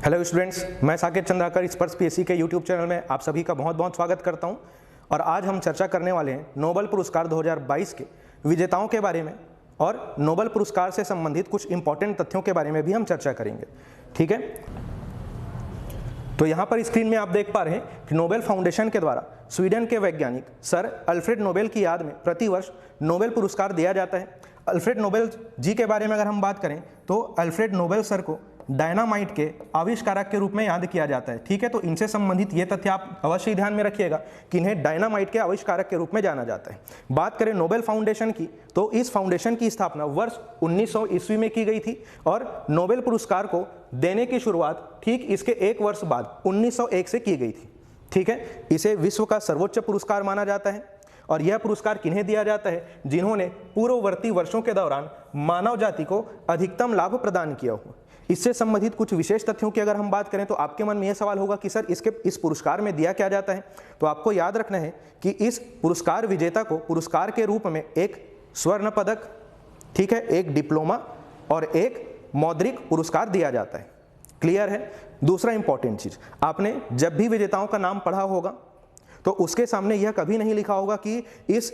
Hello students, मैं साकेत चंद्राकर स्पर्श PSC के यूट्यूब चैनल में आप सभी का बहुत बहुत स्वागत करता हूं। और आज हम चर्चा करने वाले हैं नोबेल पुरस्कार 2022 के विजेताओं के बारे में और नोबेल पुरस्कार से संबंधित कुछ इंपॉर्टेंट तथ्यों के बारे में भी हम चर्चा करेंगे। ठीक है, तो यहाँ पर स्क्रीन में आप देख पा रहे हैं कि नोबेल फाउंडेशन के द्वारा स्वीडन के वैज्ञानिक सर अल्फ्रेड नोबेल की याद में प्रतिवर्ष नोबेल पुरस्कार दिया जाता है। अल्फ्रेड नोबेल जी के बारे में अगर हम बात करें तो अल्फ्रेड नोबेल सर को डायनामाइट के आविष्कारक के रूप में याद किया जाता है। ठीक है, तो इनसे संबंधित ये तथ्य आप अवश्य ध्यान में रखिएगा कि इन्हें डायनामाइट के आविष्कारक के रूप में जाना जाता है। बात करें नोबेल फाउंडेशन की तो इस फाउंडेशन की स्थापना वर्ष 1900 ईस्वी में की गई थी और नोबेल पुरस्कार को देने की शुरुआत ठीक इसके एक वर्ष बाद 1901 से की गई थी। ठीक है, इसे विश्व का सर्वोच्च पुरस्कार माना जाता है और यह पुरस्कार किन्हें दिया जाता है? जिन्होंने पूर्ववर्ती वर्षों के दौरान मानव जाति को अधिकतम लाभ प्रदान किया हो। इससे संबंधित कुछ विशेष तथ्यों की अगर हम बात करें तो आपके मन में यह सवाल होगा कि सर इस पुरस्कार में दिया क्या जाता है? तो आपको याद रखना है कि इस पुरस्कार विजेता को पुरस्कार के रूप में एक स्वर्ण पदक, ठीक है, एक डिप्लोमा और एक मौद्रिक पुरस्कार दिया जाता है। क्लियर है? दूसरा इंपॉर्टेंट चीज, आपने जब भी विजेताओं का नाम पढ़ा होगा तो उसके सामने यह कभी नहीं लिखा होगा कि इस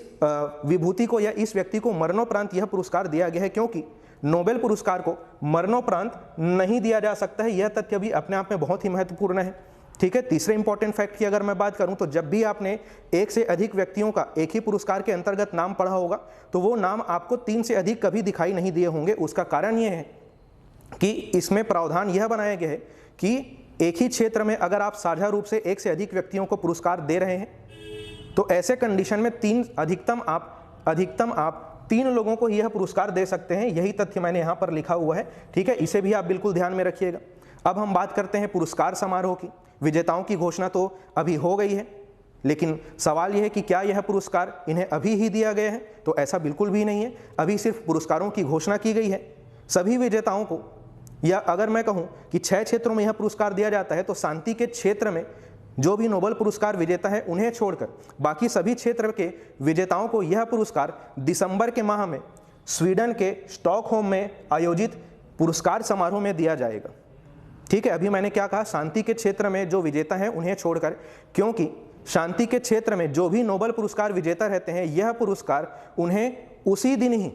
विभूति को या इस व्यक्ति को मरणोपरांत यह पुरस्कार दिया गया है, क्योंकि नोबेल पुरस्कार को मरणोपरांत नहीं दिया जा सकता है। यह तथ्य भी अपने आप में बहुत ही महत्वपूर्ण है। ठीक है, तीसरे इंपॉर्टेंट फैक्ट की अगर मैं बात करूं तो जब भी आपने एक से अधिक व्यक्तियों का एक ही पुरस्कार के अंतर्गत नाम पढ़ा होगा तो वो नाम आपको 3 से अधिक कभी दिखाई नहीं दिए होंगे। उसका कारण यह है कि इसमें प्रावधान यह बनाया गया है कि एक ही क्षेत्र में अगर आप साझा रूप से एक से अधिक व्यक्तियों को पुरस्कार दे रहे हैं तो ऐसे कंडीशन में अधिकतम आप 3 लोगों को यह पुरस्कार दे सकते हैं। यही तथ्य मैंने यहाँ पर लिखा हुआ है। ठीक है, इसे भी आप बिल्कुल ध्यान में रखिएगा। अब हम बात करते हैं पुरस्कार समारोह की। विजेताओं की घोषणा तो अभी हो गई है, लेकिन सवाल यह है कि क्या यह पुरस्कार इन्हें अभी ही दिया गया है? तो ऐसा बिल्कुल भी नहीं है। अभी सिर्फ पुरस्कारों की घोषणा की गई है। सभी विजेताओं को, या अगर मैं कहूँ कि 6 क्षेत्रों में यह पुरस्कार दिया जाता है तो शांति के क्षेत्र में जो भी नोबेल पुरस्कार विजेता है उन्हें छोड़कर बाकी सभी क्षेत्र के विजेताओं को यह पुरस्कार दिसंबर के माह में स्वीडन के स्टॉकहोम में आयोजित पुरस्कार समारोह में दिया जाएगा। ठीक है, अभी मैंने क्या कहा? शांति के क्षेत्र में जो विजेता है उन्हें छोड़कर, क्योंकि शांति के क्षेत्र में जो भी नोबेल पुरस्कार विजेता रहते हैं यह पुरस्कार उन्हें उसी दिन ही,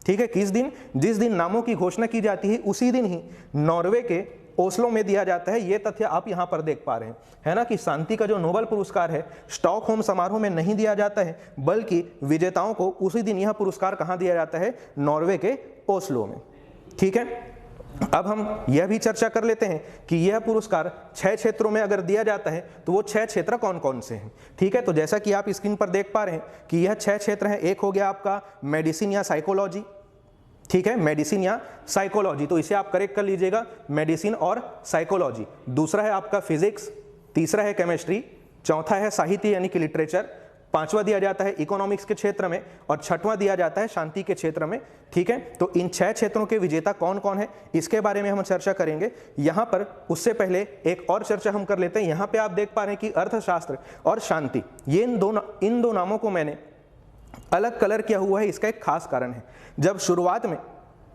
ठीक है, किस दिन? जिस दिन नामों की घोषणा की जाती है उसी दिन ही नॉर्वे के ओस्लो में दिया जाता है। यह तथ्य आप यहां पर देख पा रहे हैं, है ना, कि शांति का जो नोबेल पुरस्कार है स्टॉकहोम समारोह में नहीं दिया जाता है, बल्कि विजेताओं को उसी दिन यह पुरस्कार कहां दिया जाता है? नॉर्वे के ओस्लो में। ठीक है, अब हम यह भी चर्चा कर लेते हैं कि यह पुरस्कार 6 क्षेत्रों में अगर दिया जाता है तो वो 6 क्षेत्र कौन कौन से हैं। ठीक है, तो जैसा कि आप स्क्रीन पर देख पा रहे हैं कि यह 6 क्षेत्र हैं। एक हो गया आपका मेडिसिन या साइकोलॉजी। ठीक है, मेडिसिन या साइकोलॉजी, तो इसे आप करेक्ट कर लीजिएगा, मेडिसिन और साइकोलॉजी। दूसरा है आपका फिजिक्स, तीसरा है केमिस्ट्री, चौथा है साहित्य यानी कि लिटरेचर, पांचवा दिया जाता है इकोनॉमिक्स के क्षेत्र में और छठवां दिया जाता है शांति के क्षेत्र में। ठीक है, तो इन 6 क्षेत्रों के विजेता कौन कौन है इसके बारे में हम चर्चा करेंगे। यहां पर उससे पहले एक और चर्चा हम कर लेते हैं। यहां पे आप देख पा रहे हैं कि अर्थशास्त्र और शांति, ये इन दो नामों को मैंने अलग कलर किया हुआ है। इसका एक खास कारण है। जब शुरुआत में,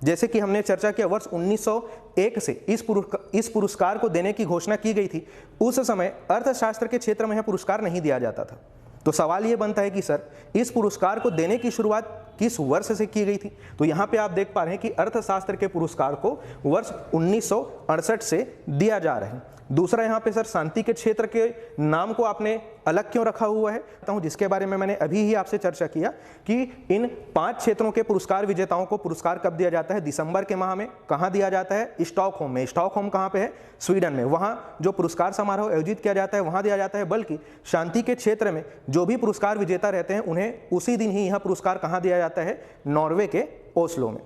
जैसे कि हमने चर्चा किया, वर्ष 1901 से इस पुरस्कार को देने की घोषणा की गई थी, उस समय अर्थशास्त्र के क्षेत्र में यह पुरस्कार नहीं दिया जाता था। तो सवाल यह बनता है कि सर इस पुरस्कार को देने की शुरुआत किस वर्ष से की गई थी? तो यहाँ पे आप देख पा रहे हैं कि अर्थशास्त्र के पुरस्कार को वर्ष 1968 से दिया जा रहा है। दूसरा यहाँ पे सर शांति के क्षेत्र के नाम को आपने अलग क्यों रखा हुआ है, जिसके बारे में मैंने अभी ही आपसे चर्चा किया कि इन 5 क्षेत्रों के पुरस्कार विजेताओं को पुरस्कार कब दिया जाता है? दिसंबर के माह में। कहाँ दिया जाता है? स्टॉकहोम में। स्टॉकहोम कहाँ पे है? स्वीडन में। वहाँ जो पुरस्कार समारोह आयोजित किया जाता है वहाँ दिया जाता है। बल्कि शांति के क्षेत्र में जो भी पुरस्कार विजेता रहते हैं उन्हें उसी दिन ही यह पुरस्कार कहाँ दिया जाता है? नॉर्वे के ओस्लो में।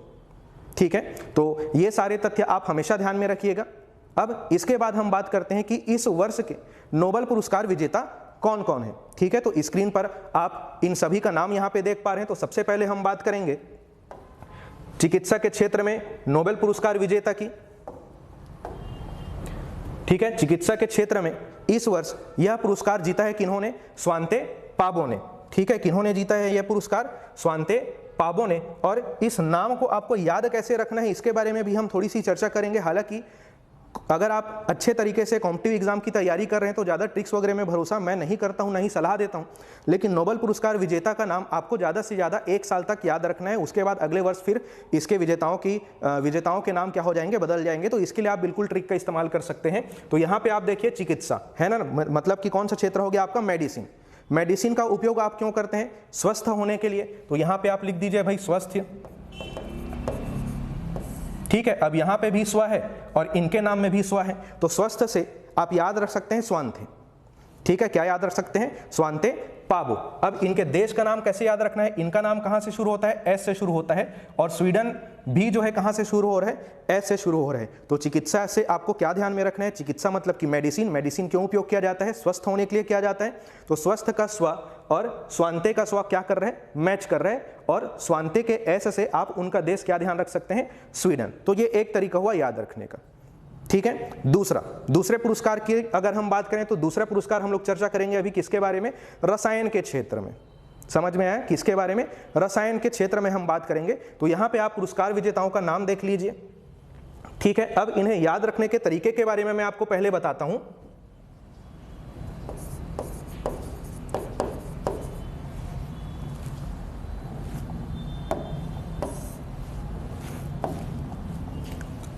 ठीक है, तो ये सारे तथ्य आप हमेशा ध्यान में रखिएगा। अब इसके बाद हम बात करते हैं कि इस वर्ष के नोबेल पुरस्कार विजेता कौन कौन है। ठीक है, तो स्क्रीन पर आप इन सभी का नाम यहां पे देख पा रहे हैं। तो सबसे पहले हम बात करेंगे चिकित्सा के क्षेत्र में नोबेल पुरस्कार विजेता की। ठीक है, चिकित्सा के क्षेत्र में इस वर्ष यह पुरस्कार जीता है किन्होंने? स्वांते पाबो ने। ठीक है, किन्होंने जीता है यह पुरस्कार? स्वांते पाबो ने। और इस नाम को आपको याद कैसे रखना है इसके बारे में भी हम थोड़ी सी चर्चा करेंगे। हालांकि अगर आप अच्छे तरीके से कॉम्पिटिटिव एग्जाम की तैयारी कर रहे हैं तो ज़्यादा ट्रिक्स वगैरह में भरोसा मैं नहीं करता हूं, नहीं सलाह देता हूं, लेकिन नोबेल पुरस्कार विजेता का नाम आपको ज़्यादा से ज़्यादा 1 साल तक याद रखना है। उसके बाद अगले वर्ष फिर इसके विजेताओं के नाम क्या हो जाएंगे, बदल जाएंगे। तो इसके लिए आप बिल्कुल ट्रिक का इस्तेमाल कर सकते हैं। तो यहाँ पे आप देखिए चिकित्सा है ना, मतलब कि कौन सा क्षेत्र हो गया आपका, मेडिसिन। मेडिसिन का उपयोग आप क्यों करते हैं, स्वस्थ होने के लिए। तो यहाँ पे आप लिख दीजिए भाई स्वास्थ्य, ठीक है। अब यहाँ पे भी स्व है और इनके नाम में भी स्व है, तो स्वस्थ से आप याद रख सकते हैं स्वांथे, ठीक है। क्या याद रख सकते हैं, स्वांते पाबो। अब इनके देश का नाम कैसे याद रखना है, इनका नाम कहां से शुरू होता है, एस से शुरू होता है, और स्वीडन भी जो है कहां से शुरू हो रहा है, एस से शुरू हो रहा है। तो चिकित्सा से आपको क्या ध्यान में रखना है, चिकित्सा मतलब कि मेडिसिन। मेडिसिन क्यों उपयोग किया जाता है, स्वस्थ होने के लिए किया जाता है। तो स्वस्थ का स्व और स्वांते का स्व क्या कर रहे हैं, मैच कर रहे हैं, और स्वांते के एस से आप उनका देश क्या ध्यान रख सकते हैं, स्वीडन। तो ये एक तरीका हुआ याद रखने का, ठीक है। दूसरे पुरस्कार की अगर हम बात करें तो दूसरा पुरस्कार हम लोग चर्चा करेंगे अभी किसके बारे में, रसायन के क्षेत्र में। समझ में आया किसके बारे में, रसायन के क्षेत्र में हम बात करेंगे। तो यहां पे आप पुरस्कार विजेताओं का नाम देख लीजिए, ठीक है। अब इन्हें याद रखने के तरीके के बारे में मैं आपको पहले बताता हूं।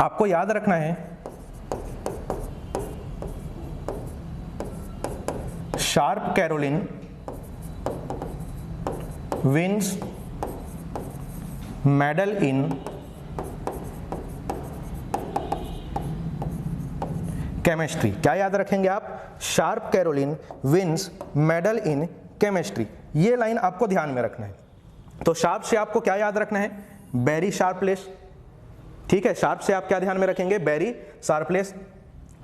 आपको याद रखना है sharp Caroline wins medal in chemistry. क्या याद रखेंगे आप, sharp Caroline wins medal in chemistry. ये लाइन आपको ध्यान में रखना है। तो शार्प से आपको क्या याद रखना है, बैरी शार्पलेस, ठीक है। शार्प से आप क्या ध्यान में रखेंगे, बैरी शार्पलेस।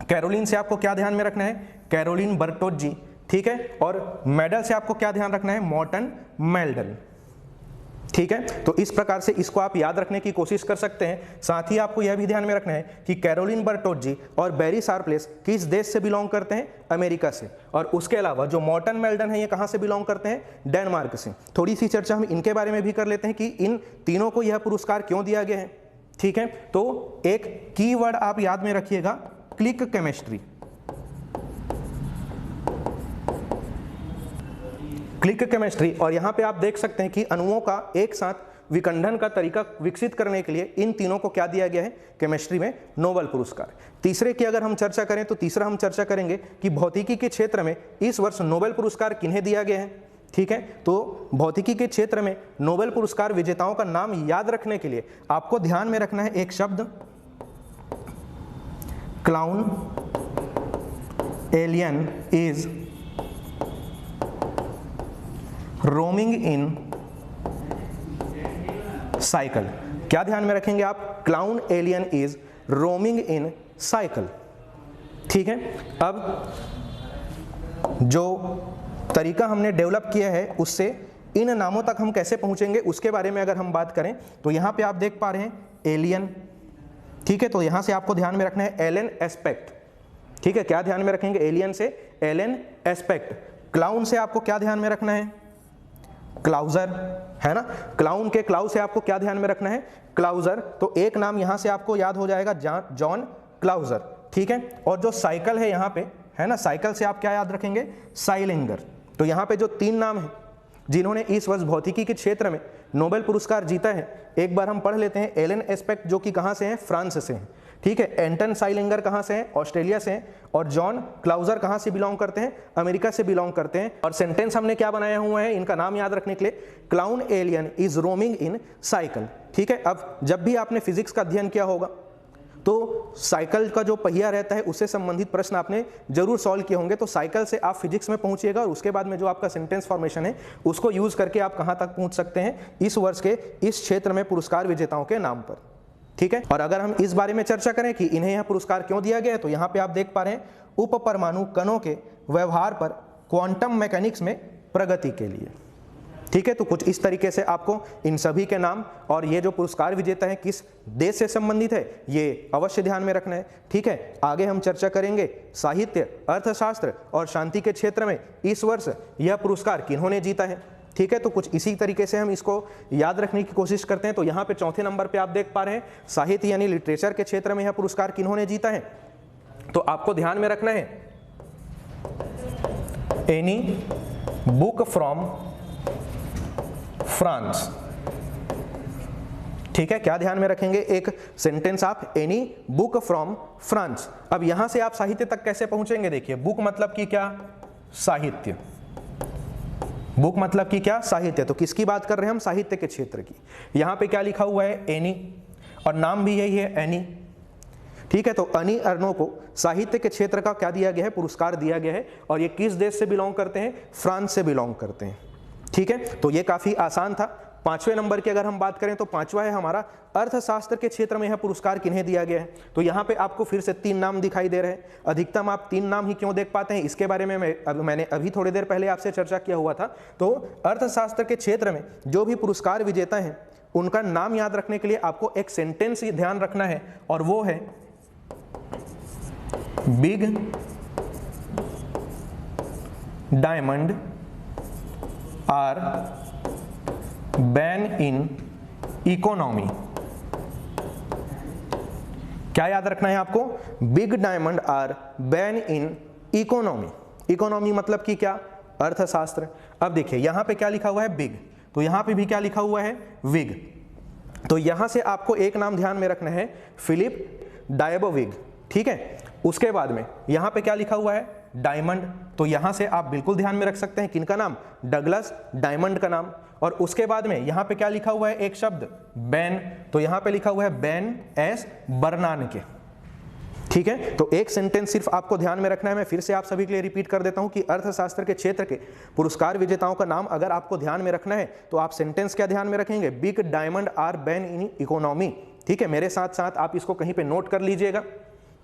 कैरोलिन से आपको क्या ध्यान में रखना है, कैरोलिन बर्टोजी, ठीक है। और मेडल से आपको क्या ध्यान रखना है, मॉर्टन मेल्डन, ठीक है। तो इस प्रकार से इसको आप याद रखने की कोशिश कर सकते हैं। साथ ही आपको यह भी ध्यान में रखना है कि कैरोलिन बर्टोजी और बैरी शार्पलेस किस देश से बिलोंग करते हैं, अमेरिका से। और उसके अलावा जो मॉर्टन मेल्डन है ये कहां से बिलोंग करते हैं, डेनमार्क से। थोड़ी सी चर्चा हम इनके बारे में भी कर लेते हैं कि इन तीनों को यह पुरस्कार क्यों दिया गया है, ठीक है। तो एक कीवर्ड आप याद में रखिएगा, क्लिक केमिस्ट्री। Click chemistry. और यहां पे आप देख सकते हैं कि अणुओं का एक साथ विखंडन का तरीका विकसित करने के लिए इन तीनों को क्या दिया गया है, केमिस्ट्री में नोबेल पुरस्कार। तीसरे की अगर हम चर्चा करें तो तीसरा हम चर्चा करेंगे कि भौतिकी के क्षेत्र में इस वर्ष नोबेल पुरस्कार किन्हें दिया गया है, ठीक है। तो भौतिकी के क्षेत्र में नोबेल पुरस्कार विजेताओं का नाम याद रखने के लिए आपको ध्यान में रखना है एक शब्द, clown alien is roaming in cycle. क्या ध्यान में रखेंगे आप, clown alien is roaming in cycle, ठीक है। अब जो तरीका हमने डेवलप किया है उससे इन नामों तक हम कैसे पहुंचेंगे उसके बारे में अगर हम बात करें तो यहां पे आप देख पा रहे हैं एलियन, ठीक है। तो यहां से आपको ध्यान में रखना है एलन एस्पेक्ट, ठीक है। क्या ध्यान में रखेंगे, एलियन से एलन एस्पेक्ट। क्लाउन से आपको क्या ध्यान में रखना है, क्लाउजर, है ना। क्लाउन के क्लाउ से आपको क्या ध्यान में रखना है, क्लाउजर। तो एक नाम यहां से आपको याद हो जाएगा, जॉन क्लाउजर, ठीक है। और जो साइकिल है यहां पे, है ना, साइकिल से आप क्या याद रखेंगे, साइलिंगर। तो यहां पे जो तीन नाम हैं जिन्होंने इस वर्ष भौतिकी के क्षेत्र में नोबेल पुरस्कार जीता है, एक बार हम पढ़ लेते हैं। एलन एस्पेक्ट जो कि कहां से हैं, फ्रांस से हैं, ठीक है। एंटन साइलिंगर कहां से हैं, ऑस्ट्रेलिया से हैं। और जॉन क्लाउजर कहां से बिलोंग करते हैं, अमेरिका से बिलोंग करते हैं। और सेंटेंस हमने क्या बनाया हुआ है इनका नाम याद रखने के लिए, clown alien is roaming in cycle, ठीक है। अब जब भी आपने फिजिक्स का अध्ययन किया होगा तो साइकिल का जो पहिया रहता है उससे संबंधित प्रश्न आपने जरूर सॉल्व किए होंगे। तो साइकिल से आप फिजिक्स में पहुंचिएगा और उसके बाद में जो आपका सेंटेंस फॉर्मेशन है उसको यूज करके आप कहां तक पहुंच सकते हैं, इस वर्ष के इस क्षेत्र में पुरस्कार विजेताओं के नाम पर, ठीक है। और अगर हम इस बारे में चर्चा करें कि इन्हें यह पुरस्कार क्यों दिया गया है तो यहां पे आप देख पा रहे हैं उप परमाणु कणों के व्यवहार पर क्वांटम मैकेनिक्स में प्रगति के लिए, ठीक है। तो कुछ इस तरीके से आपको इन सभी के नाम और ये जो पुरस्कार विजेता है किस देश से संबंधित है ये अवश्य ध्यान में रखना है, ठीक है। आगे हम चर्चा करेंगे साहित्य, अर्थशास्त्र और शांति के क्षेत्र में इस वर्ष यह पुरस्कार किन्होंने जीता है, ठीक है। तो कुछ इसी तरीके से हम इसको याद रखने की कोशिश करते हैं। तो यहाँ पे चौथे नंबर पे आप देख पा रहे हैं साहित्य यानी लिटरेचर के क्षेत्र में यह पुरस्कार किन्होंने जीता है, तो आपको ध्यान में रखना है एनी बुक फ्रॉम फ्रांस। ठीक है, क्या ध्यान में रखेंगे? एक सेंटेंस आप एनी बुक फ्रॉम फ्रांस। अब यहां से आप साहित्य तक कैसे पहुंचेंगे? देखिए, बुक मतलब कि क्या? साहित्य। बुक मतलब कि क्या? साहित्य। तो किसकी बात कर रहे हैं हम? साहित्य के क्षेत्र की। यहां पे क्या लिखा हुआ है? एनी, और नाम भी यही है एनी। ठीक है, तो अनी अर्नो को साहित्य के क्षेत्र का क्या दिया गया है? पुरस्कार दिया गया है। और ये किस देश से बिलोंग करते हैं? फ्रांस से बिलोंग करते हैं। ठीक है, तो ये काफी आसान था। 5वें नंबर की अगर हम बात करें तो 5वां है हमारा अर्थशास्त्र के क्षेत्र में यह पुरस्कार किन्हें दिया गया है? तो यहाँ पे आपको फिर से 3 नाम दिखाई दे रहे हैं। अधिकतम आप 3 नाम ही क्यों देख पाते हैं, इसके बारे में मैंने अभी थोड़ी देर पहले आपसे चर्चा किया हुआ था। तो अर्थशास्त्र के क्षेत्र में जो भी पुरस्कार विजेता हैं उनका नाम याद रखने के लिए आपको एक सेंटेंस ही ध्यान रखना है, और वो है big diamond are ban in economy. क्या याद रखना है आपको? Big diamond are ban in economy. Economy मतलब कि क्या? अर्थशास्त्र। अब देखिए यहां पे क्या लिखा हुआ है? बिग। तो यहां पे भी क्या लिखा हुआ है? विग। तो यहां से आपको एक नाम ध्यान में रखना है, फिलिप डायबोविग। ठीक है, उसके बाद में यहां पे क्या लिखा हुआ है? डायमंड। तो यहां से आप बिल्कुल ध्यान में रख सकते हैं किनका नाम? डगलस डायमंड का नाम। और उसके बाद में यहां पे क्या लिखा हुआ है? एक शब्द बैन। तो यहां पे लिखा हुआ है बैन एस बर्नान के। ठीक है, तो एक सेंटेंस सिर्फ आपको ध्यान में रखना है। मैं फिर से आप सभी के लिए रिपीट कर देता हूं कि अर्थशास्त्र के क्षेत्र के पुरस्कार विजेताओं का नाम अगर आपको ध्यान में रखना है तो आप सेंटेंस क्या ध्यान में रखेंगे? Big diamond are ban in economy. ठीक है, मेरे साथ साथ आप इसको कहीं पे नोट कर लीजिएगा।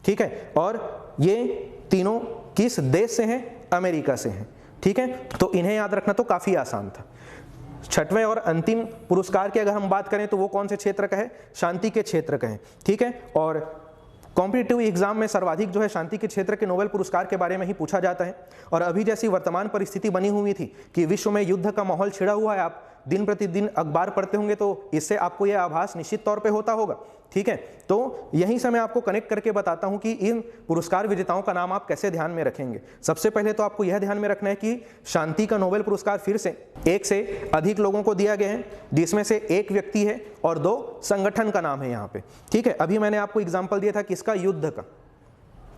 ठीक है, और ये तीनों किस देश से हैं? अमेरिका से हैं। ठीक है, तो इन्हें याद रखना तो काफी आसान था। 6वें और अंतिम पुरस्कार की अगर हम बात करें तो वो कौन से क्षेत्र का है? शांति के क्षेत्र का है। ठीक है, और कॉम्पिटिटिव एग्जाम में सर्वाधिक जो है शांति के क्षेत्र के नोबेल पुरस्कार के बारे में ही पूछा जाता है। और अभी जैसी वर्तमान परिस्थिति बनी हुई थी कि विश्व में युद्ध का माहौल छिड़ा हुआ है, आप दिन प्रतिदिन अखबार पढ़ते होंगे तो इससे आपको यह आभास निश्चित तौर पे होता होगा। ठीक है, तो यहीं से मैं आपको कनेक्ट करके बताता हूं कि इन पुरस्कार विजेताओं का नाम आप कैसे ध्यान में रखेंगे। सबसे पहले तो आपको यह ध्यान में रखना है कि शांति का नोबेल पुरस्कार फिर से 1 से अधिक लोगों को दिया गया है, जिसमें से 1 व्यक्ति है और 2 संगठन का नाम है यहाँ पे। ठीक है, अभी मैंने आपको एग्जाम्पल दिया था किसका? युद्ध का।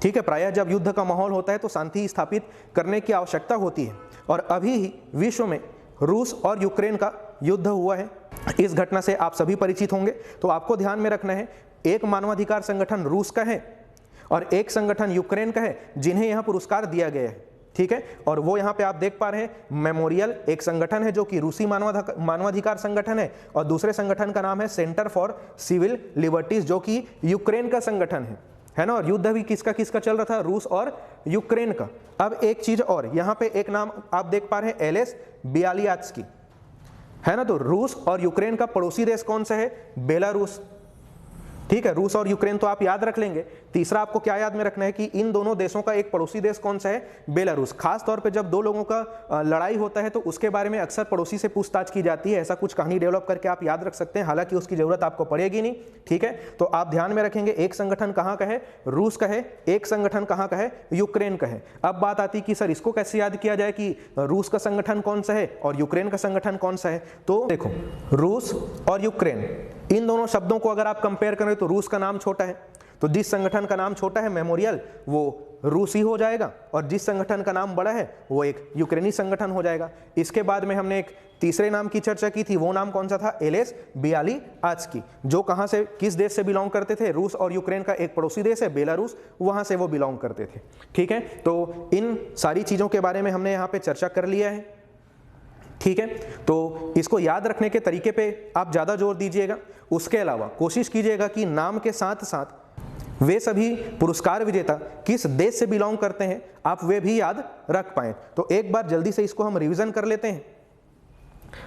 ठीक है, प्रायः जब युद्ध का माहौल होता है तो शांति स्थापित करने की आवश्यकता होती है, और अभी ही विश्व में रूस और यूक्रेन का युद्ध हुआ है। इस घटना से आप सभी परिचित होंगे। तो आपको ध्यान में रखना है, एक मानवाधिकार संगठन रूस का है और एक संगठन यूक्रेन का है जिन्हें यहां पुरस्कार दिया गया है। ठीक है, और वो यहां पे आप देख पा रहे हैं मेमोरियल एक संगठन है जो कि रूसी मानवाधिकार संगठन है, और दूसरे संगठन का नाम है सेंटर फॉर सिविल लिबर्टीज जो कि यूक्रेन का संगठन है ना। और युद्ध भी किसका किसका चल रहा था? रूस और यूक्रेन का। अब एक चीज और, यहाँ पे एक नाम आप देख पा रहे हैं, एलेस बियालियात्स्की, है ना। तो रूस और यूक्रेन का पड़ोसी देश कौन सा है? बेलारूस। ठीक है, रूस और यूक्रेन तो आप याद रख लेंगे। तीसरा आपको क्या याद में रखना है कि इन दोनों देशों का एक पड़ोसी देश कौन सा है? बेलारूस। खास तौर पे जब 2 लोगों का लड़ाई होता है तो उसके बारे में अक्सर पड़ोसी से पूछताछ की जाती है। ऐसा कुछ कहानी डेवलप करके आप याद रख सकते हैं, हालांकि उसकी जरूरत आपको पड़ेगी नहीं। ठीक है, तो आप ध्यान में रखेंगे एक संगठन कहाँ का है? रूस का है। एक संगठन कहाँ का है? यूक्रेन का है। अब बात आती कि सर इसको कैसे याद किया जाए कि रूस का संगठन कौन सा है और यूक्रेन का संगठन कौन सा है? तो देखो, रूस और यूक्रेन इन दोनों शब्दों को अगर आप कंपेयर करें तो रूस का नाम छोटा है, तो जिस संगठन का नाम छोटा है मेमोरियल वो रूसी हो जाएगा, और जिस संगठन का नाम बड़ा है वो एक यूक्रेनी संगठन हो जाएगा। इसके बाद में हमने एक तीसरे नाम की चर्चा की थी, वो नाम कौन सा था? एलेस बियालियात्स्की, जो कहां से किस देश से बिलोंग करते थे? रूस और यूक्रेन का एक पड़ोसी देश है बेलारूस, वहां से वो बिलोंग करते थे। ठीक है, तो इन सारी चीजों के बारे में हमने यहाँ पे चर्चा कर लिया है। ठीक है, तो इसको याद रखने के तरीके पे आप ज़्यादा जोर दीजिएगा। उसके अलावा कोशिश कीजिएगा कि नाम के साथ साथ वे सभी पुरस्कार विजेता किस देश से बिलोंग करते हैं आप वे भी याद रख पाएं। तो एक बार जल्दी से इसको हम रिवीजन कर लेते हैं।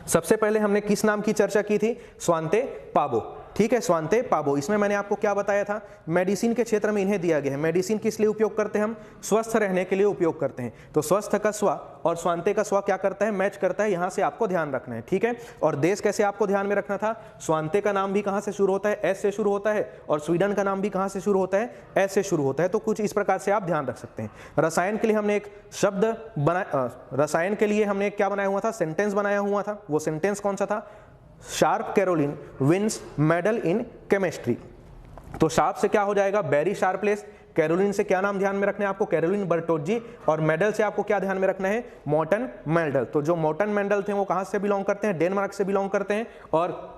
सबसे पहले हमने किस नाम की चर्चा की थी? स्वांते पाबो। ठीक है, स्वांते पाबो। इसमें मैंने आपको क्या बताया था, मेडिसिन के क्षेत्र में इन्हें दिया गया है। मेडिसिन किस लिए उपयोग करते हैं हम, स्वस्थ रहने के लिए उपयोग करते हैं। तो स्वस्थ का स्वा और स्वांते का स्वा क्या करता है, मैच करता है, यहां से आपको ध्यान रखना है, ठीक है। और देश कैसे आपको ध्यान में रखना था, स्वांते का नाम भी कहां से शुरू होता है, एस से शुरू होता है, और स्वीडन का नाम भी कहां से शुरू होता है, एस से शुरू होता है। तो कुछ इस प्रकार से आप ध्यान रख सकते हैं। रसायन के लिए हमने एक शब्द रसायन के लिए हमने क्या बनाया हुआ था, सेंटेंस बनाया हुआ था। वो सेंटेंस कौन सा था, sharp Caroline wins medal in chemistry. तो शार्प से क्या हो जाएगा, बेरी शार्पलेस। कैरोलिन से क्या नाम ध्यान में रखना है आपको, कैरोलिन बर्टोजी। और मेडल से आपको क्या ध्यान में रखना है, मॉर्टन मेंडल। तो जो मॉर्टन मेंडल थे वो कहां से बिलोंग करते हैं, डेनमार्क से बिलोंग करते हैं। और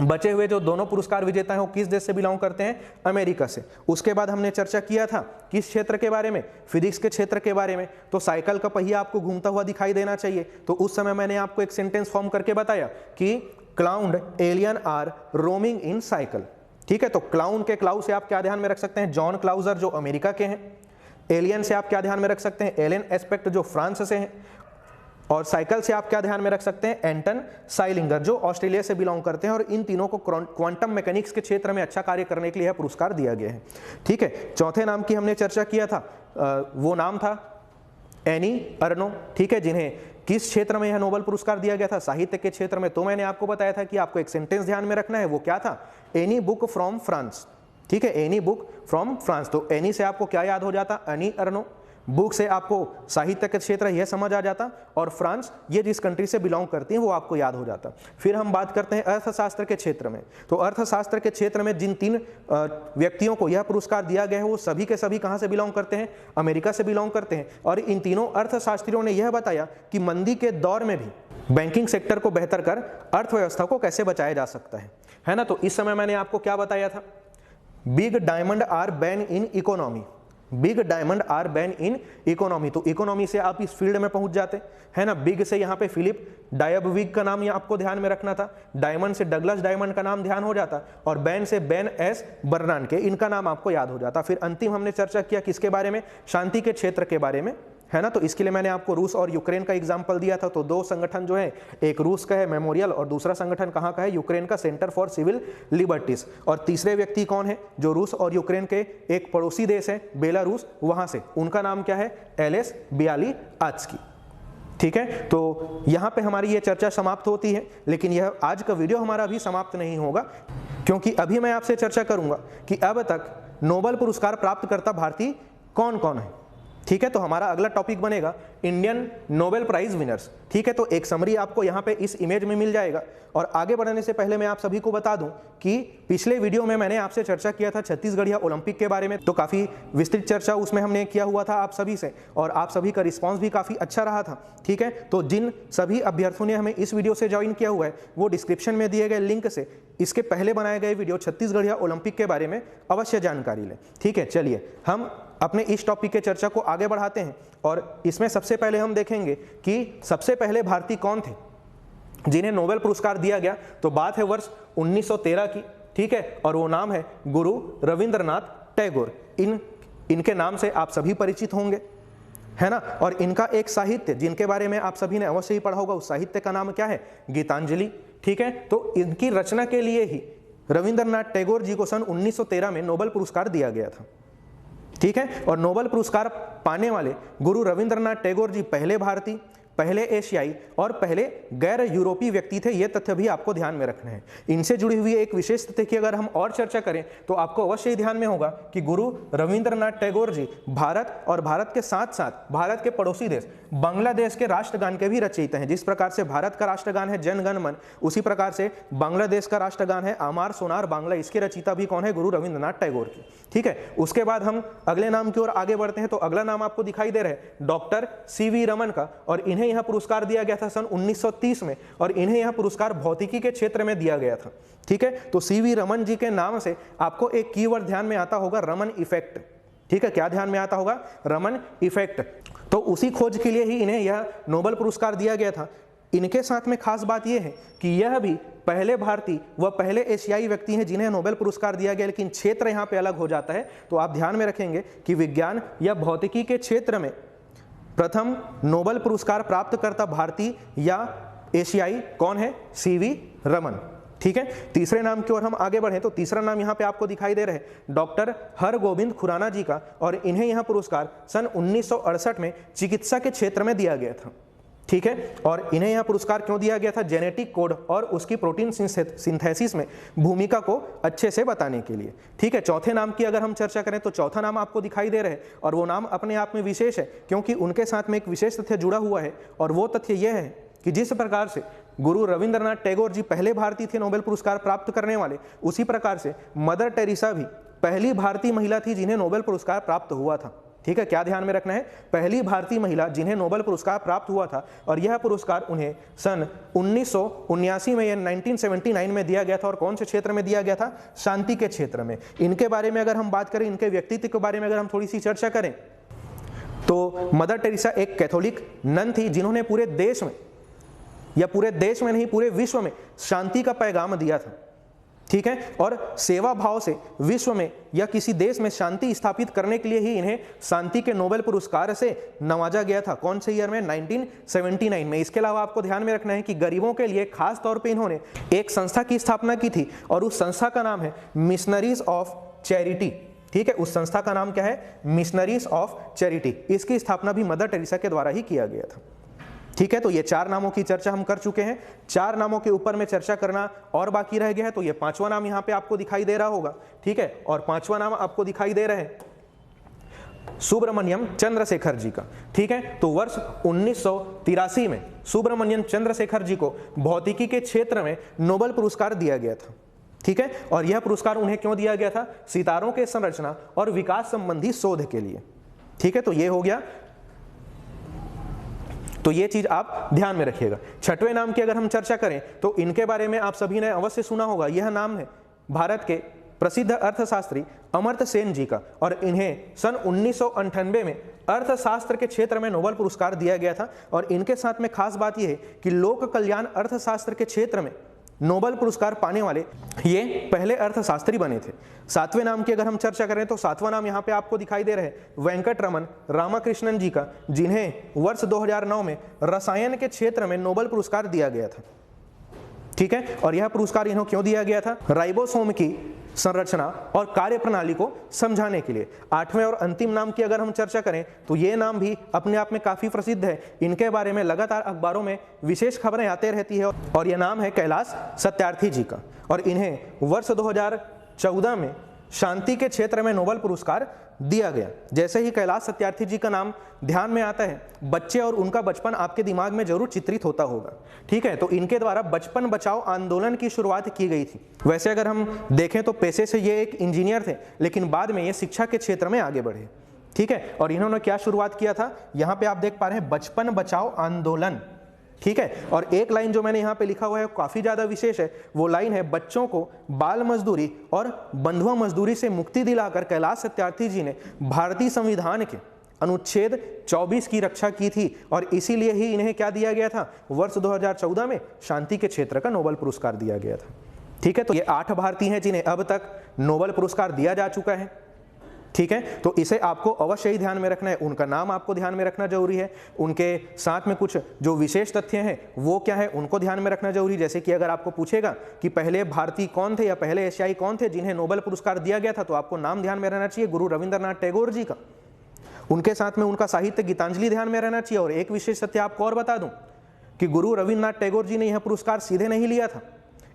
बचे हुए जो दोनों पुरस्कार विजेता हैं वो किस देश से बिलोंग करते हैं, अमेरिका से। उसके बाद हमने चर्चा किया था किस क्षेत्र के बारे में, फिजिक्स के क्षेत्र के बारे में। तो साइकिल का पहिया आपको घूमता हुआ दिखाई देना चाहिए। तो उस समय मैंने आपको एक सेंटेंस फॉर्म करके बताया कि cloud alien are roaming in cycle, ठीक है। तो क्लाउन के क्लाउ से आप क्या ध्यान में रख सकते हैं, जॉन क्लाउजर जो अमेरिका के हैं। एलियन से आप क्या ध्यान में रख सकते हैं, एलेन एस्पेक्ट जो फ्रांस से हैं। और साइकिल से आप क्या ध्यान में रख सकते हैं, एंटन साइलिंगर जो ऑस्ट्रेलिया से बिलोंग करते हैं। और इन तीनों को क्वांटम मैकेनिक्स के क्षेत्र में अच्छा कार्य करने के लिए यह पुरस्कार दिया गया है, ठीक है। चौथे नाम की हमने चर्चा किया था, वो नाम था एनी अर्नो, ठीक है, जिन्हें किस क्षेत्र में यह नोबेल पुरस्कार दिया गया था, साहित्य के क्षेत्र में। तो मैंने आपको बताया था कि आपको एक सेंटेंस ध्यान में रखना है, वो क्या था, एनी बुक फ्रॉम फ्रांस, ठीक है, एनी बुक फ्रॉम फ्रांस। तो एनी से आपको क्या याद हो जाता, एनी अर्नो। बुक से आपको साहित्य के क्षेत्र यह समझ आ जाता, और फ्रांस ये जिस कंट्री से बिलोंग करती है वो आपको याद हो जाता। फिर हम बात करते हैं अर्थशास्त्र के क्षेत्र में। तो अर्थशास्त्र के क्षेत्र में जिन 3 व्यक्तियों को यह पुरस्कार दिया गया है वो सभी के सभी कहां से बिलोंग करते हैं, अमेरिका से बिलोंग करते हैं। और इन तीनों अर्थशास्त्रियों ने यह बताया कि मंदी के दौर में भी बैंकिंग सेक्टर को बेहतर कर अर्थव्यवस्था को कैसे बचाया जा सकता है ना। तो इस समय मैंने आपको क्या बताया था, big diamond are ban in economy, big diamond are ban in economy. तो इकोनॉमी से आप इस फील्ड में पहुंच जाते है ना। बिग से यहाँ पे फिलिप डायबविग का नाम आपको ध्यान में रखना था। डायमंड से डगलस डायमंड का नाम ध्यान हो जाता, और बैन से बैन एस बर्नान इनका नाम आपको याद हो जाता। फिर अंतिम हमने चर्चा किया किसके बारे में, शांति के क्षेत्र के बारे में, है ना। तो इसके लिए मैंने आपको रूस और यूक्रेन का एग्जाम्पल दिया था। तो 2 संगठन जो है, एक रूस का है मेमोरियल, और दूसरा संगठन कहाँ का है, यूक्रेन का सेंटर फॉर सिविल लिबर्टीज। और तीसरे व्यक्ति कौन है, जो रूस और यूक्रेन के एक पड़ोसी देश है बेलारूस, वहां से, उनका नाम क्या है, एलेस बियालिआत्स्की, ठीक है। तो यहाँ पे हमारी ये चर्चा समाप्त होती है, लेकिन यह आज का वीडियो हमारा अभी समाप्त नहीं होगा, क्योंकि अभी मैं आपसे चर्चा करूंगा कि अब तक नोबेल पुरस्कार प्राप्त करता भारतीय कौन कौन है, ठीक है। तो हमारा अगला टॉपिक बनेगा इंडियन नोबेल प्राइज विनर्स, ठीक है। तो एक समरी आपको यहाँ पे इस इमेज में मिल जाएगा। और आगे बढ़ने से पहले मैं आप सभी को बता दूं कि पिछले वीडियो में मैंने आपसे चर्चा किया था छत्तीसगढ़िया ओलंपिक के बारे में। तो काफ़ी विस्तृत चर्चा उसमें हमने किया हुआ था आप सभी से, और आप सभी का रिस्पॉन्स भी काफ़ी अच्छा रहा था, ठीक है। तो जिन सभी अभ्यर्थियों ने हमें इस वीडियो से ज्वाइन किया हुआ है, वो डिस्क्रिप्शन में दिए गए लिंक से इसके पहले बनाए गए वीडियो छत्तीसगढ़िया ओलंपिक के बारे में अवश्य जानकारी लें, ठीक है। चलिए हम अपने इस टॉपिक के चर्चा को आगे बढ़ाते हैं, और इसमें सबसे पहले हम देखेंगे कि सबसे पहले भारतीय कौन थे जिन्हें नोबेल पुरस्कार दिया गया। तो बात है वर्ष 1913 की, ठीक है, और वो नाम है गुरु रविंद्रनाथ टैगोर। इनके नाम से आप सभी परिचित होंगे, है ना। और इनका एक साहित्य जिनके बारे में आप सभी ने अवश्य ही पढ़ा होगा, उस साहित्य का नाम क्या है, गीतांजलि, ठीक है। तो इनकी रचना के लिए ही रविंद्रनाथ टैगोर जी को सन 1913 में नोबेल पुरस्कार दिया गया था, ठीक है। और नोबेल पुरस्कार पाने वाले गुरु रविंद्रनाथ टैगोर जी पहले भारतीय, पहले एशियाई और पहले गैर यूरोपीय व्यक्ति थे। ये तथ्य भी आपको ध्यान में रखना है। इनसे जुड़ी हुई एक विशेष तथ्य की अगर हम और चर्चा करें तो आपको अवश्य ही ध्यान में होगा कि गुरु रविंद्रनाथ टैगोर जी भारत और भारत के साथ साथ भारत के पड़ोसी देश बांग्लादेश के राष्ट्रगान के भी रचयिता हैं। जिस प्रकार से भारत का राष्ट्रगान है जन गण मन, उसी प्रकार से बांग्लादेश का राष्ट्रगान है आमार सोनार बांग्ला। इसके रचयिता भी कौन है, गुरु रविंद्रनाथ टैगोर की, ठीक है। उसके बाद हम अगले नाम की ओर आगे बढ़ते हैं। तो अगला नाम आपको दिखाई दे रहा है डॉक्टर CV रमन का, और इन्हें यह पुरस्कार दिया गया था सन 1930 में, और इन्हें यह पुरस्कार भौतिकी के क्षेत्र में दिया गया था, ठीक है। तो CV रमन जी के नाम से आपको एक कीवर्ड ध्यान में आता होगा, रमन इफेक्ट, ठीक है। क्या ध्यान में आता होगा, रमन इफेक्ट। तो उसी खोज के लिए ही इन्हें यह नोबेल पुरस्कार दिया गया था। इनके साथ में खास बात यह है कि यह भी पहले भारतीय व पहले एशियाई व्यक्ति हैं जिन्हें नोबेल पुरस्कार दिया गया, लेकिन क्षेत्र यहाँ पे अलग हो जाता है। तो आप ध्यान में रखेंगे कि विज्ञान या भौतिकी के क्षेत्र में प्रथम नोबेल पुरस्कार प्राप्त करता भारतीय या एशियाई कौन है, CV रमन, ठीक है। तीसरे नाम की ओर हम आगे बढ़े तो तीसरा नाम यहाँ पे आपको दिखाई दे रहे हैं डॉक्टर हरगोविंद खुराना जी का, और इन्हें यह पुरस्कार सन 1968 में चिकित्सा के क्षेत्र में दिया गया था। ठीक है, और इन्हें यह पुरस्कार क्यों दिया गया था? जेनेटिक कोड और उसकी प्रोटीन सिंथेसिस में भूमिका को अच्छे से बताने के लिए। ठीक है, चौथे नाम की अगर हम चर्चा करें तो चौथा नाम आपको दिखाई दे रहे हैं, और वो नाम अपने आप में विशेष है क्योंकि उनके साथ में एक विशेष तथ्य जुड़ा हुआ है, और वो तथ्य यह है कि जिस प्रकार से गुरु रविंद्रनाथ टैगोर जी पहले भारतीय थे नोबेल पुरस्कार प्राप्त करने वाले, उसी प्रकार से मदर टेरेसा भी पहली भारतीय महिला थी जिन्हें नोबेल पुरस्कार प्राप्त हुआ था। ठीक है, क्या ध्यान में रखना है? पहली भारतीय महिला जिन्हें नोबेल पुरस्कार प्राप्त हुआ था, और यह पुरस्कार उन्हें सन 1979 में या 1979 में दिया गया था। और कौन से क्षेत्र में दिया गया था? शांति के क्षेत्र में। इनके बारे में अगर हम बात करें, इनके व्यक्तित्व के बारे में अगर हम थोड़ी सी चर्चा करें, तो मदर टेरेसा एक कैथोलिक नन थी जिन्होंने पूरे देश में, या पूरे देश में नहीं पूरे विश्व में शांति का पैगाम दिया था। ठीक है, और सेवा भाव से विश्व में या किसी देश में शांति स्थापित करने के लिए ही इन्हें शांति के नोबेल पुरस्कार से नवाजा गया था। कौन से ईयर में? 1979 में। इसके अलावा आपको ध्यान में रखना है कि गरीबों के लिए खास तौर पे इन्होंने एक संस्था की स्थापना की थी, और उस संस्था का नाम है मिशनरीज ऑफ चैरिटी। ठीक है, उस संस्था का नाम क्या है? Missionaries of charity. इसकी स्थापना भी मदर टेरेसा के द्वारा ही किया गया था। ठीक है, तो ये 4 नामों की चर्चा हम कर चुके हैं। 4 नामों के ऊपर में चर्चा करना और बाकी रह गया है, तो ये 5वां नाम यहाँ पे आपको दिखाई दे रहा होगा। ठीक है, और 5वां नाम आपको दिखाई दे रहा है सुब्रमण्यम चंद्रशेखर जी का। ठीक है, तो वर्ष 1983 में सुब्रमण्यम चंद्रशेखर जी को भौतिकी के क्षेत्र में नोबेल पुरस्कार दिया गया था। ठीक है, और यह पुरस्कार उन्हें क्यों दिया गया था? सितारों के संरचना और विकास संबंधी शोध के लिए। ठीक है, तो ये हो गया, तो ये चीज आप ध्यान में रखिएगा। 6वें नाम की अगर हम चर्चा करें तो इनके बारे में आप सभी ने अवश्य सुना होगा। यह नाम है भारत के प्रसिद्ध अर्थशास्त्री अमर्त्य सेन जी का, और इन्हें सन 1998 में अर्थशास्त्र के क्षेत्र में नोबेल पुरस्कार दिया गया था। और इनके साथ में खास बात यह है कि लोक कल्याण अर्थशास्त्र के क्षेत्र में नोबेल पुरस्कार पाने वाले ये पहले अर्थशास्त्री बने थे। 7वें नाम की अगर हम चर्चा करें तो 7वां नाम यहाँ पे आपको दिखाई दे रहे हैं वेंकटरमन रामाकृष्णन जी का, जिन्हें वर्ष 2009 में रसायन के क्षेत्र में नोबेल पुरस्कार दिया गया था। ठीक है, और यह पुरस्कार इन्हें क्यों दिया गया था? राइबोसोम की संरचना और कार्यप्रणाली को समझाने के लिए। 8वें और अंतिम नाम की अगर हम चर्चा करें तो ये नाम भी अपने आप में काफी प्रसिद्ध है। इनके बारे में लगातार अखबारों में विशेष खबरें आते रहती है, और यह नाम है कैलाश सत्यार्थी जी का, और इन्हें वर्ष 2014 में शांति के क्षेत्र में नोबेल पुरस्कार दिया गया। जैसे ही कैलाश सत्यार्थी जी का नाम ध्यान में आता है, बच्चे और उनका बचपन आपके दिमाग में जरूर चित्रित होता होगा। ठीक है, तो इनके द्वारा बचपन बचाओ आंदोलन की शुरुआत की गई थी। वैसे अगर हम देखें तो पेशे से ये एक इंजीनियर थे, लेकिन बाद में ये शिक्षा के क्षेत्र में आगे बढ़े। ठीक है, और इन्होंने क्या शुरुआत किया था? यहाँ पे आप देख पा रहे हैं बचपन बचाओ आंदोलन। ठीक है, और एक लाइन जो मैंने यहाँ पे लिखा हुआ है काफी ज्यादा विशेष है। वो लाइन है, बच्चों को बाल मजदूरी और बंधुआ मजदूरी से मुक्ति दिलाकर कैलाश सत्यार्थी जी ने भारतीय संविधान के अनुच्छेद 24 की रक्षा की थी, और इसीलिए ही इन्हें क्या दिया गया था? वर्ष 2014 में शांति के क्षेत्र का नोबेल पुरस्कार दिया गया था। ठीक है, तो ये 8 भारतीय हैं जिन्हें अब तक नोबेल पुरस्कार दिया जा चुका है। ठीक है, तो इसे आपको अवश्य ही ध्यान में रखना है। उनका नाम आपको ध्यान में रखना जरूरी है। उनके साथ में कुछ जो विशेष तथ्य हैं वो क्या है, उनको ध्यान में रखना जरूरी है। जैसे कि अगर आपको पूछेगा कि पहले भारतीय कौन थे या पहले एशियाई कौन थे जिन्हें नोबेल पुरस्कार दिया गया था, तो आपको नाम ध्यान में रहना चाहिए गुरु रविंद्रनाथ टैगोर जी का। उनके साथ में उनका साहित्य गीतांजलि ध्यान में रहना चाहिए। और एक विशेष तथ्य आपको और बता दूं कि गुरु रविंद्रनाथ टैगोर जी ने यह पुरस्कार सीधे नहीं लिया था।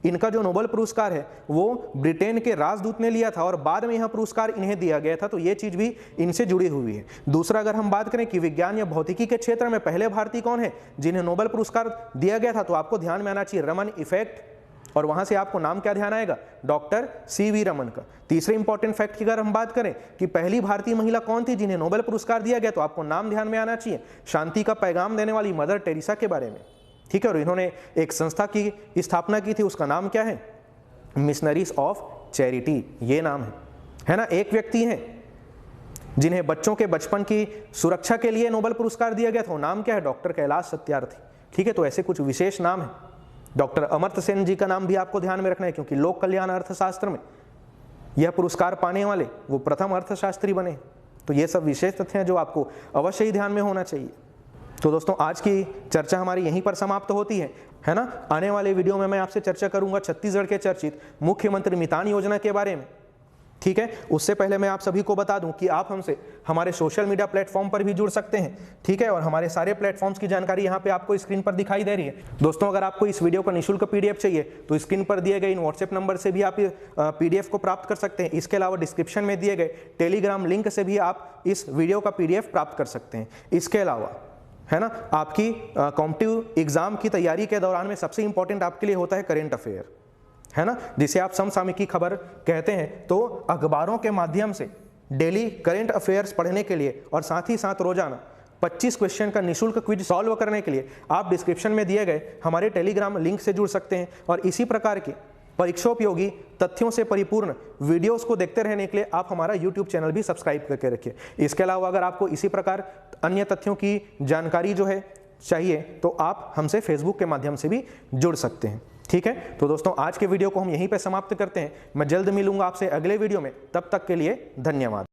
इनका जो नोबेल पुरस्कार है वो ब्रिटेन के राजदूत ने लिया था, और बाद में यह पुरस्कार इन्हें दिया गया था। तो ये चीज भी इनसे जुड़ी हुई है। दूसरा, अगर हम बात करें कि विज्ञान या भौतिकी के क्षेत्र में पहले भारतीय कौन है जिन्हें नोबेल पुरस्कार दिया गया था, तो आपको ध्यान में आना चाहिए रमन इफेक्ट, और वहां से आपको नाम क्या ध्यान आएगा? डॉक्टर CV रमन का। तीसरे इंपॉर्टेंट फैक्ट की अगर हम बात करें कि पहली भारतीय महिला कौन थी जिन्हें नोबेल पुरस्कार दिया गया, तो आपको नाम ध्यान में आना चाहिए शांति का पैगाम देने वाली मदर टेरेसा के बारे में। ठीक है, और इन्होंने एक संस्था की स्थापना की थी, उसका नाम क्या है? मिशनरीज ऑफ चैरिटी, ये नाम है ना। एक व्यक्ति है जिन्हें बच्चों के बचपन की सुरक्षा के लिए नोबेल पुरस्कार दिया गया था, वो नाम क्या है? डॉक्टर कैलाश सत्यार्थी। ठीक है, तो ऐसे कुछ विशेष नाम है। डॉक्टर अमर्त्य सेन जी का नाम भी आपको ध्यान में रखना है, क्योंकि लोक कल्याण अर्थशास्त्र में यह पुरस्कार पाने वाले वो प्रथम अर्थशास्त्री बने। तो ये सब विशेष तथ्य हैं जो आपको अवश्य ही ध्यान में होना चाहिए। तो दोस्तों आज की चर्चा हमारी यहीं पर समाप्त होती है ना। आने वाले वीडियो में मैं आपसे चर्चा करूंगा छत्तीसगढ़ के चर्चित मुख्यमंत्री मितान योजना के बारे में, ठीक है। उससे पहले मैं आप सभी को बता दूं कि आप हमसे हमारे सोशल मीडिया प्लेटफॉर्म पर भी जुड़ सकते हैं, ठीक है। और हमारे सारे प्लेटफॉर्म्स की जानकारी यहाँ पे आपको स्क्रीन पर दिखाई दे रही है। दोस्तों अगर आपको इस वीडियो का निःशुल्क पीडीएफ चाहिए तो स्क्रीन पर दिए गए इन व्हाट्सएप नंबर से भी आप पीडीएफ को प्राप्त कर सकते हैं। इसके अलावा डिस्क्रिप्शन में दिए गए टेलीग्राम लिंक से भी आप इस वीडियो का पीडीएफ प्राप्त कर सकते हैं। इसके अलावा है ना, आपकी कॉम्पिटिटिव एग्जाम की तैयारी के दौरान में सबसे इंपॉर्टेंट आपके लिए होता है करेंट अफेयर, है ना, जिसे आप समसामयिकी खबर कहते हैं। तो अखबारों के माध्यम से डेली करेंट अफेयर्स पढ़ने के लिए और साथ ही साथ रोजाना 25 क्वेश्चन का निःशुल्क क्विज सॉल्व करने के लिए आप डिस्क्रिप्शन में दिए गए हमारे टेलीग्राम लिंक से जुड़ सकते हैं। और इसी प्रकार के परीक्षोपयोगी तथ्यों से परिपूर्ण वीडियोस को देखते रहने के लिए आप हमारा YouTube चैनल भी सब्सक्राइब करके रखिए। इसके अलावा अगर आपको इसी प्रकार अन्य तथ्यों की जानकारी जो है चाहिए तो आप हमसे फेसबुक के माध्यम से भी जुड़ सकते हैं, ठीक है। तो दोस्तों आज के वीडियो को हम यहीं पे समाप्त करते हैं। मैं जल्द मिलूंगा आपसे अगले वीडियो में, तब तक के लिए धन्यवाद।